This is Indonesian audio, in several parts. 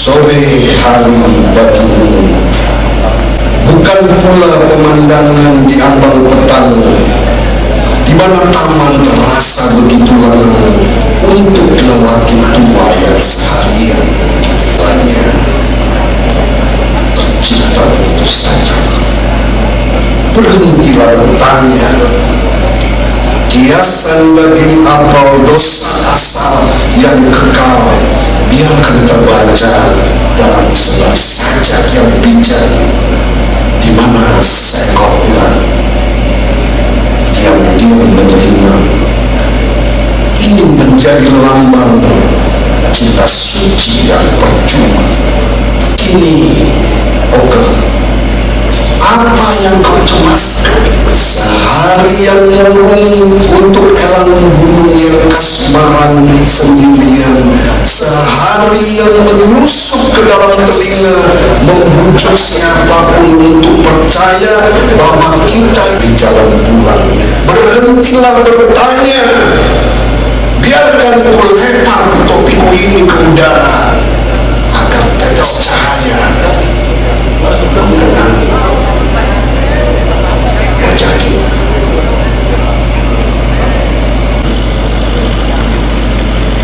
Sore hari bagimu bukan pula pemandangan di ambang petang, di mana taman terasa begitu lengang untuk lelaki tua yang seharian hanya tercipta begitu saja. Berhentilah bertanya, kiasan daging apel dosa asal yang kekal biarkan terbaca dalam sebaris sajak yang bijak, di mana seekor ular diam-diam menyelinap ingin menjadi lambang cinta suci yang percuma. Kini, oke, apa yang kau cemaskan? Seharian murung untuk elang gunung yang kasmaran sendirian, seharian menusuk ke dalam telinga, membujuk siapapun untuk percaya bahwa kita di jalan pulang. Berhentilah bertanya, biarkan ku lempar topiku ini ke udara agar tetes cahaya menggenangi wajah kita.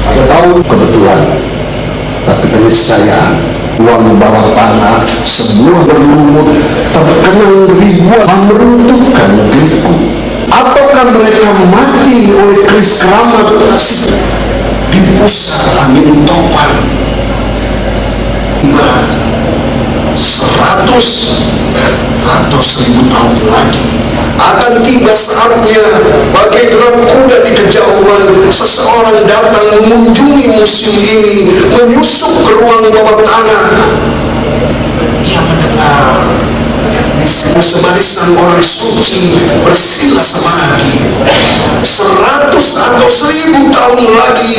Ada tahu kebetulan, tapi keniscayaan uang bawah tanah semua berlumut terkenang ribuan meruntuhkan negeriku. Ataukah mereka mati oleh keris keramat di pusat angin topan? 100 atau 1000 tahun lagi akan tiba saatnya bagai derap kuda di kejauhan seseorang datang mengunjungi museum ini, menyusup ke ruang bawah tanah. Ia mendengar sebarisan orang suci bersila samadhi. 100 atau 1000 tahun lagi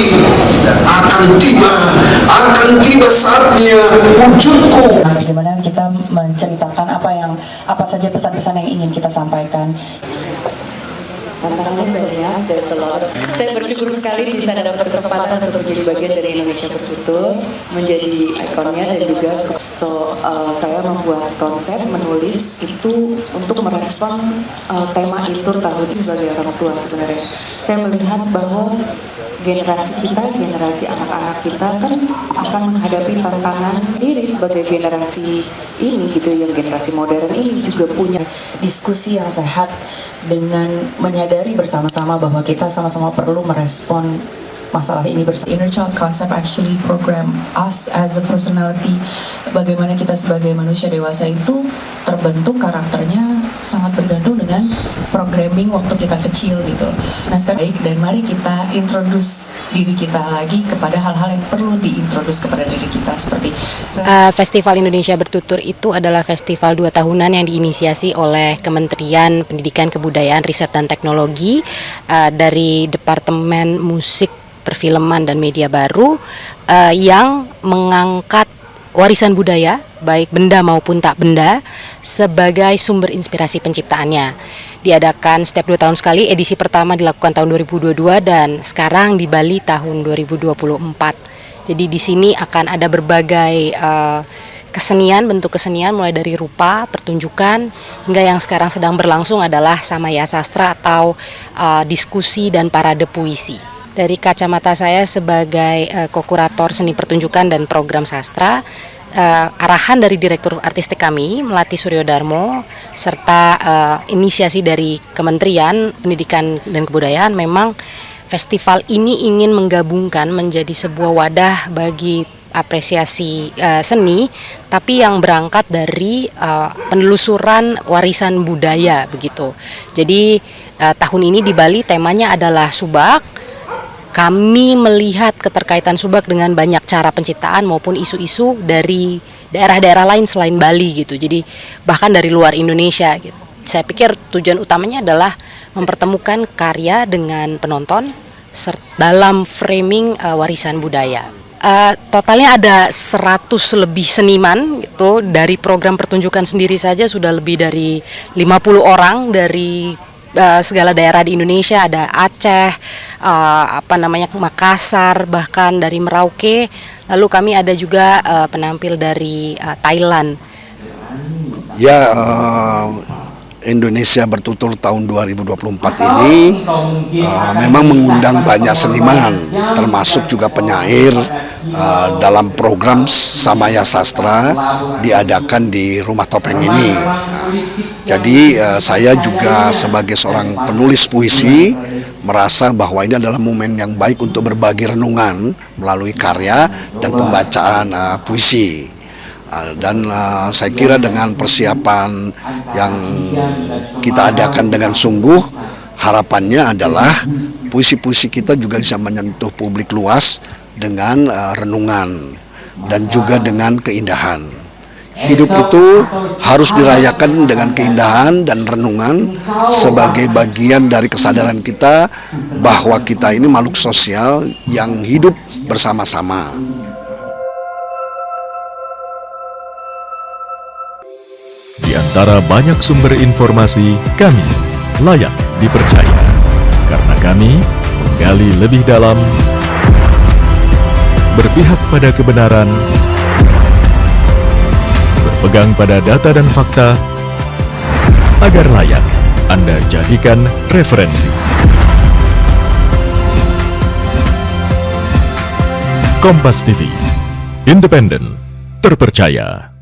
akan tiba saatnya wujudku. Bagaimana kita menceritakan apa saja pesan-pesan yang ingin kita sampaikan. Tantangannya banyak dan selalu. Saya bersyukur sekali bisa dapat kesempatan untuk menjadi bagian dari Indonesia Bertutur, menjadi ikonnya dan juga saya membuat konsep menulis itu untuk merespon tema itu tahun ini sebagai orang tua. Sebenarnya saya melihat bahwa generasi kita, generasi anak-anak kita kan akan menghadapi tantangan diri sebagai generasi ini gitu, yang generasi modern ini juga punya Diskusi yang sehat dengan menyadari bersama-sama bahwa kita sama-sama perlu merespon masalah ini bersama. Inner Child Concept actually program us as a personality. Bagaimana kita sebagai manusia dewasa itu terbentuk karakternya sangat bergantung dengan programming waktu kita kecil gitu. Nah sekarang baik, dan mari kita introduce diri kita lagi kepada hal-hal yang perlu diintroduce kepada diri kita seperti Festival Indonesia Bertutur itu adalah festival 2 tahunan yang diinisiasi oleh Kementerian Pendidikan Kebudayaan Riset dan Teknologi dari Departemen Musik, Perfilman dan Media Baru yang mengangkat warisan budaya baik benda maupun tak benda sebagai sumber inspirasi penciptaannya. Diadakan setiap 2 tahun sekali, edisi pertama dilakukan tahun 2022 dan sekarang di Bali tahun 2024. Jadi di sini akan ada berbagai kesenian, bentuk kesenian mulai dari rupa, pertunjukan hingga yang sekarang sedang berlangsung adalah Samaya Sastra atau diskusi dan parade puisi. Dari kacamata saya sebagai kokurator seni pertunjukan dan program sastra, arahan dari Direktur Artistik kami, Melati Suryodarmo, serta inisiasi dari Kementerian Pendidikan dan Kebudayaan, memang festival ini ingin menggabungkan menjadi sebuah wadah bagi apresiasi seni, tapi yang berangkat dari penelusuran warisan budaya begitu. Jadi tahun ini di Bali temanya adalah subak. Kami melihat keterkaitan subak dengan banyak cara penciptaan maupun isu-isu dari daerah-daerah lain selain Bali gitu. Jadi bahkan dari luar Indonesia gitu. Saya pikir tujuan utamanya adalah mempertemukan karya dengan penonton dalam framing warisan budaya. Totalnya ada 100 lebih seniman gitu. Dari program pertunjukan sendiri saja sudah lebih dari 50 orang dari segala daerah di Indonesia, ada Aceh, Makassar, bahkan dari Merauke, Lalu kami ada juga penampil dari Thailand. Ya, Indonesia Bertutur tahun 2024 ini memang mengundang banyak seniman, termasuk juga penyair dalam program Samaya Sastra diadakan di Rumah Topeng ini. Jadi saya juga sebagai seorang penulis puisi merasa bahwa ini adalah momen yang baik untuk berbagi renungan melalui karya dan pembacaan puisi. Dan saya kira dengan persiapan yang kita adakan dengan sungguh, harapannya adalah puisi-puisi kita juga bisa menyentuh publik luas dengan renungan dan juga dengan keindahan. Hidup itu harus dirayakan dengan keindahan dan renungan sebagai bagian dari kesadaran kita bahwa kita ini makhluk sosial yang hidup bersama-sama. Di antara banyak sumber informasi, kami layak dipercaya. Karena kami menggali lebih dalam, berpihak pada kebenaran, berpegang pada data dan fakta, agar layak Anda jadikan referensi. Kompas TV, independen, terpercaya.